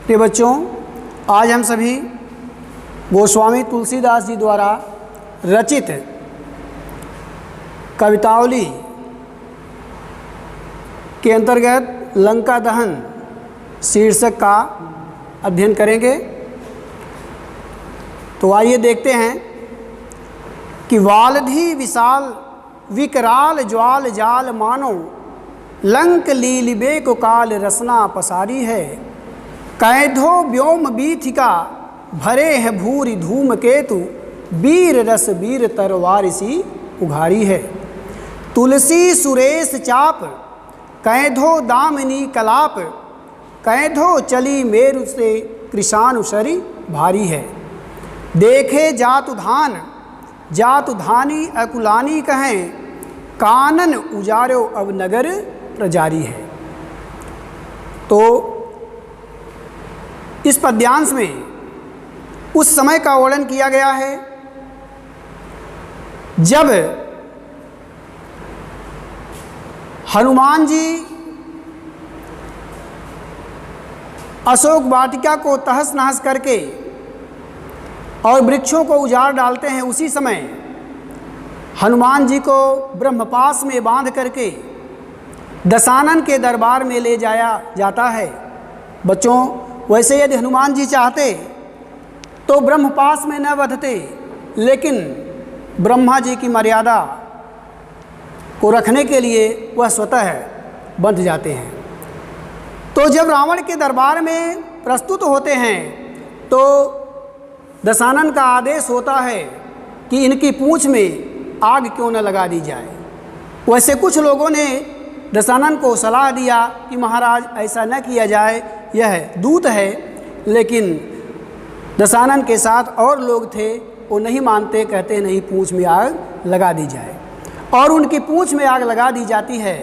प्रिय बच्चों, आज हम सभी गोस्वामी तुलसीदास जी द्वारा रचित कवितावली के अंतर्गत लंका दहन शीर्षक का अध्ययन करेंगे। तो आइए देखते हैं कि वालधी विशाल विकराल ज्वाल जाल मानो लंक लीलिबे को काल रसना पसारी है। कैधो व्योम बीथिका भरे है भूरि धूम केतु वीर रस वीर तरवार सी उघारी है। तुलसी सुरेश चाप कैधो दामिनी कलाप कैधो चली मेरु से कृशानुसरी भारी है। देखे जातु धान जातु धानी अकुलानी कहें कानन उजारो अब नगर प्रजारी है। तो इस पद्यांश में उस समय का वर्णन किया गया है जब हनुमान जी अशोक वाटिका को तहस नहस करके और वृक्षों को उजाड़ डालते हैं। उसी समय हनुमान जी को ब्रह्मपाश में बांध करके दशानन के दरबार में ले जाया जाता है। बच्चों, वैसे यदि हनुमान जी चाहते तो ब्रह्मपाश में न बंधते, लेकिन ब्रह्मा जी की मर्यादा को रखने के लिए वह स्वतः बंध जाते हैं। तो जब रावण के दरबार में प्रस्तुत होते हैं तो दशानन का आदेश होता है कि इनकी पूंछ में आग क्यों न लगा दी जाए। वैसे कुछ लोगों ने दशानन को सलाह दिया कि महाराज ऐसा न किया जाए, यह दूत है, लेकिन दशानन के साथ और लोग थे, वो नहीं मानते, कहते नहीं पूंछ में आग लगा दी जाए। और उनकी पूंछ में आग लगा दी जाती है।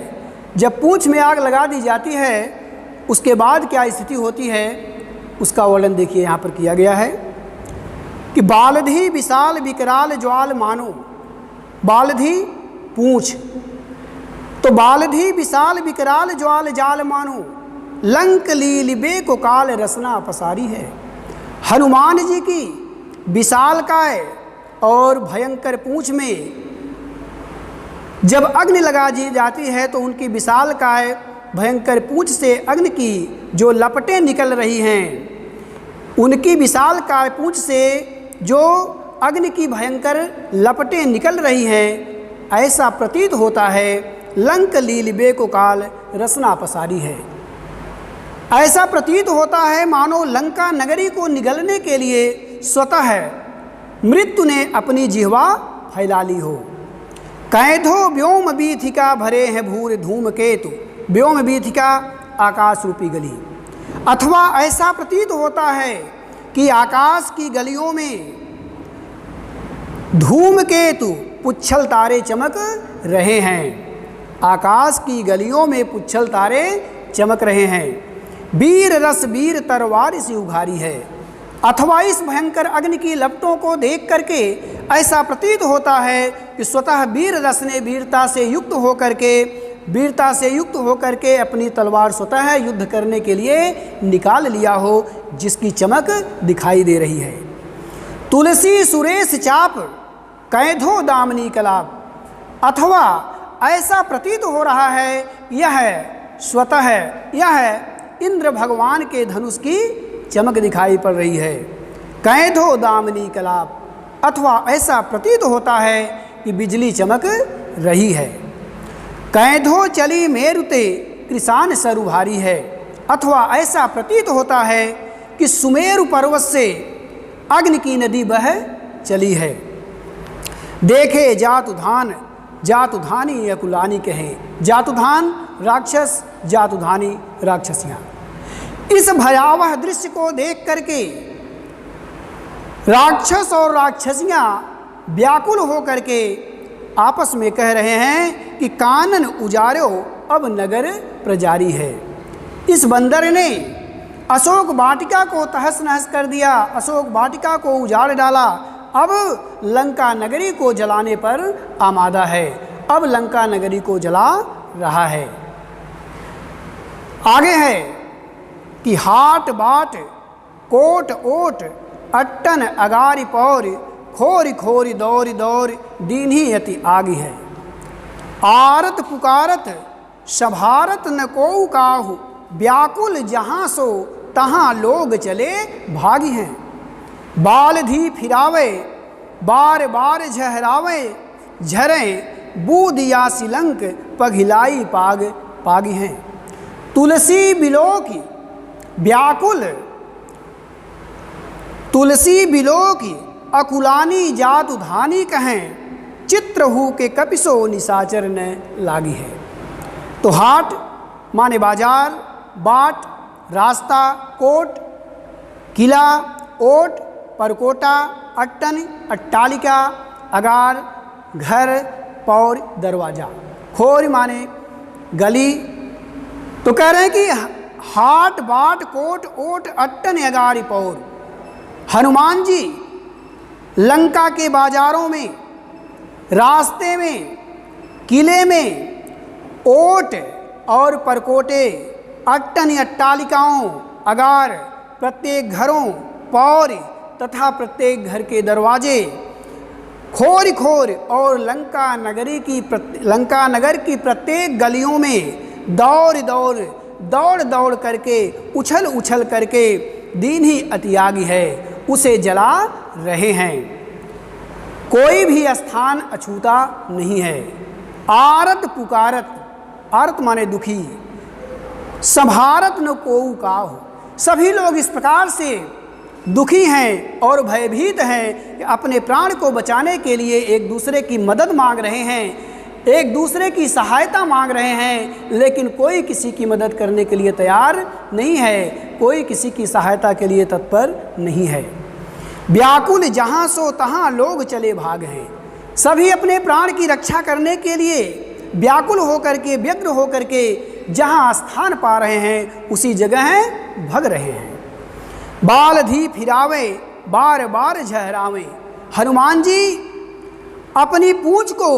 जब पूंछ में आग लगा दी जाती है उसके बाद क्या स्थिति होती है उसका वर्णन देखिए यहाँ पर किया गया है कि बालधी विशाल विकराल ज्वाल मानो। बालधी पूंछ, तो बालधी विशाल विकराल ज्वाल जाल मानो लंक लीलिबे को काल रसना पसारी है। हनुमान जी की विशालकाय और भयंकर पूंछ में जब अग्नि लगा दी जाती है तो उनकी विशालकाय भयंकर पूंछ से अग्नि की जो लपटें निकल रही हैं, उनकी विशालकाय पूंछ से जो अग्नि की भयंकर लपटें निकल रही हैं, ऐसा प्रतीत होता है लंक लीलिबे को काल रसना पसारी है। ऐसा प्रतीत होता है मानो लंका नगरी को निगलने के लिए स्वतः मृत्यु ने अपनी जिह्वा फैला ली हो। कैधो व्योम बीथिका भरे हैं भूर धूम केतु। व्योम बीथिका आकाश रूपी गली। अथवा ऐसा प्रतीत होता है कि आकाश की गलियों में धूम केतु पुच्छल तारे चमक रहे हैं। आकाश की गलियों में पुच्छल तारे चमक रहे हैं। वीर रस वीर तरवार सी उघारी है। अथवा इस भयंकर अग्नि की लपटों को देख करके ऐसा प्रतीत होता है कि स्वतः वीर रस ने वीरता से युक्त होकर के अपनी तलवार स्वतः युद्ध करने के लिए निकाल लिया हो, जिसकी चमक दिखाई दे रही है। तुलसी सुरेश चाप कैधो दामनी कलाप। अथवा ऐसा प्रतीत हो रहा है यह स्वतः यह इंद्र भगवान के धनुष की चमक दिखाई पड़ रही है। कैधो दामनी कलाप। अथवा ऐसा प्रतीत होता है कि बिजली चमक रही है। कैधो चली मेरुते कृशान सर उभारी है। अथवा ऐसा प्रतीत होता है कि सुमेरु पर्वत से अग्नि की नदी बह चली है। देखे जातुधान जातुधानी अकुलानी कहें। जातुधान राक्षस, जातुधानी राक्षसियाँ। इस भयावह दृश्य को देख करके राक्षस और राक्षसियाँ व्याकुल हो करके आपस में कह रहे हैं कि कानन उजारो अब नगर प्रजारी है। इस बंदर ने अशोक वाटिका को तहस नहस कर दिया, अशोक वाटिका को उजाड़ डाला, अब लंका नगरी को जलाने पर आमादा है, अब लंका नगरी को जला रहा है। आगे है कि हाट बाट कोट ओट अट्टन अगारी पौर खोरी खोरी दौरी दौर दीन्ही अति आगी है। आरत पुकारत सभारत न कोऊ काहू व्याकुल जहाँ सो तहाँ लोग चले भागी हैं। बाल धी फिरावे बार बार झहरावे झरें बूद या सिलंक पघिलाई पाग पागी हैं। तुलसी बिलो की व्याकुल तुलसी बिलो की अकुलानी जात उधानी कहें चित्रहू के कपिसो निशाचर न लागी है। तो हाट माने बाजार, बाट रास्ता, कोट किला, ओट परकोटा, अट्टन अट्टालिका, अगार घर, पौर दरवाजा, खोर माने गली। तो कह रहे हैं कि हाट बाट कोट ओट अट्टन अगारी पौर। हनुमान जी लंका के बाजारों में, रास्ते में, किले में, ओट और परकोटे, अट्टन अट्टालिकाओं, अगार प्रत्येक घरों, पौर तथा प्रत्येक घर के दरवाजे, खोर खोर और लंका नगर की प्रत्येक गलियों में दौड़ दौड़ दौड़ दौड़ करके उछल उछल करके दीन ही अतियागी है, उसे जला रहे हैं। कोई भी स्थान अछूता नहीं है। आरत पुकारत, आरत माने दुखी, संभारत न कोऊ काहू। सभी लोग इस प्रकार से दुखी हैं और भयभीत हैं कि अपने प्राण को बचाने के लिए एक दूसरे की मदद मांग रहे हैं, एक दूसरे की सहायता मांग रहे हैं, लेकिन कोई किसी की मदद करने के लिए तैयार नहीं है, कोई किसी की सहायता के लिए तत्पर नहीं है। व्याकुल जहाँ सो तहाँ लोग चले भाग हैं। सभी अपने प्राण की रक्षा करने के लिए व्याकुल होकर के, व्यग्र होकर के जहाँ स्थान पा रहे हैं उसी जगह भग रहे हैं। बाल धी फिरावे बार बार झहरावे। हनुमान जी अपनी पूंछ को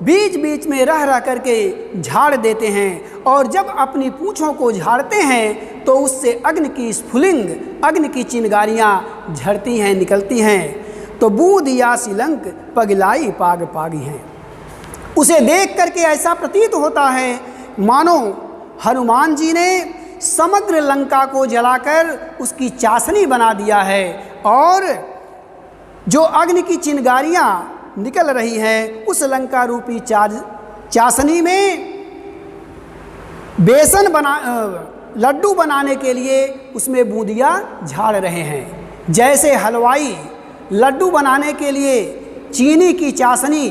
बीच बीच में रह रह करके झाड़ देते हैं, और जब अपनी पूंछों को झाड़ते हैं तो उससे अग्नि की स्फुलिंग, अग्नि की चिंगारियाँ झड़ती हैं, निकलती हैं। तो बूद या सिलंक पगलाई पाग पागी हैं। उसे देख करके ऐसा प्रतीत होता है मानो हनुमान जी ने समग्र लंका को जलाकर उसकी चाशनी बना दिया है, और जो अग्नि की चिंगारियाँ निकल रही हैं उस लंका रूपी चाशनी में बेसन लड्डू बनाने के लिए उसमें बूंदियाँ झाड़ रहे हैं। जैसे हलवाई लड्डू बनाने के लिए चीनी की चाशनी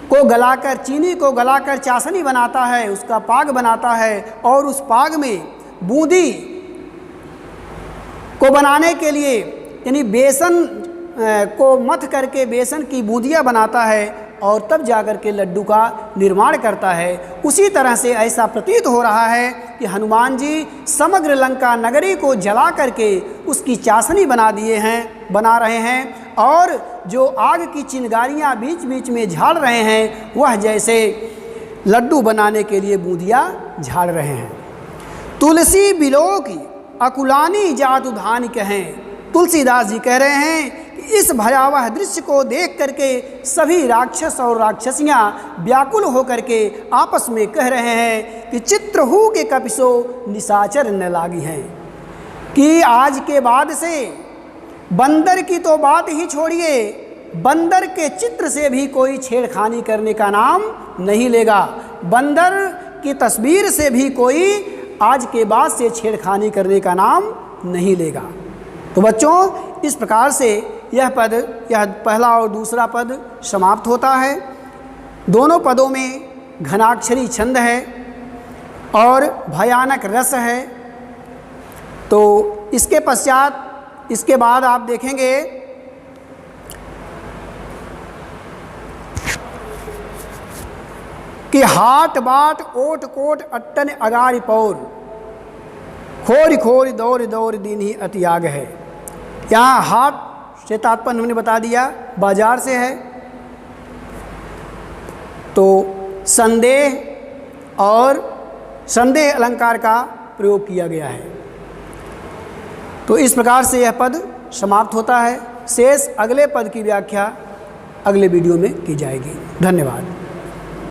को गलाकर, चीनी को गलाकर चाशनी बनाता है, उसका पाग बनाता है, और उस पाग में बूंदी को बनाने के लिए यानी बेसन को मथ करके बेसन की बूंदियाँ बनाता है और तब जाकर के लड्डू का निर्माण करता है। उसी तरह से ऐसा प्रतीत हो रहा है कि हनुमान जी समग्र लंका नगरी को जला करके उसकी चाशनी बना रहे हैं, और जो आग की चिंगारियाँ बीच बीच में झाड़ रहे हैं वह जैसे लड्डू बनाने के लिए बूंदियाँ झाड़ रहे हैं। तुलसी बिलो की अकुलानी जात उधानी कहें। तुलसीदास जी कह रहे हैं कि इस भयावह दृश्य को देख करके सभी राक्षस और राक्षसियाँ व्याकुल होकर के आपस में कह रहे हैं कि चित्रहू के कपिसो निशाचर न लागी हैं, कि आज के बाद से बंदर की तो बात ही छोड़िए, बंदर के चित्र से भी कोई छेड़खानी करने का नाम नहीं लेगा, बंदर की तस्वीर से भी कोई आज के बाद से छेड़खानी करने का नाम नहीं लेगा। तो बच्चों इस प्रकार से यह पहला और दूसरा पद समाप्त होता है। दोनों पदों में घनाक्षरी छंद है और भयानक रस है। तो इसके पश्चात, इसके बाद आप देखेंगे कि हाट बाट ओट कोट अट्टन अगारी पौर खोरी खोरी दौर दौर दिन ही अतियाग है। यहाँ हाट से तात्पर्य हमने बता दिया बाजार से है। तो संदेह और संदेह अलंकार का प्रयोग किया गया है। तो इस प्रकार से यह पद समाप्त होता है। शेष अगले पद की व्याख्या अगले वीडियो में की जाएगी। धन्यवाद।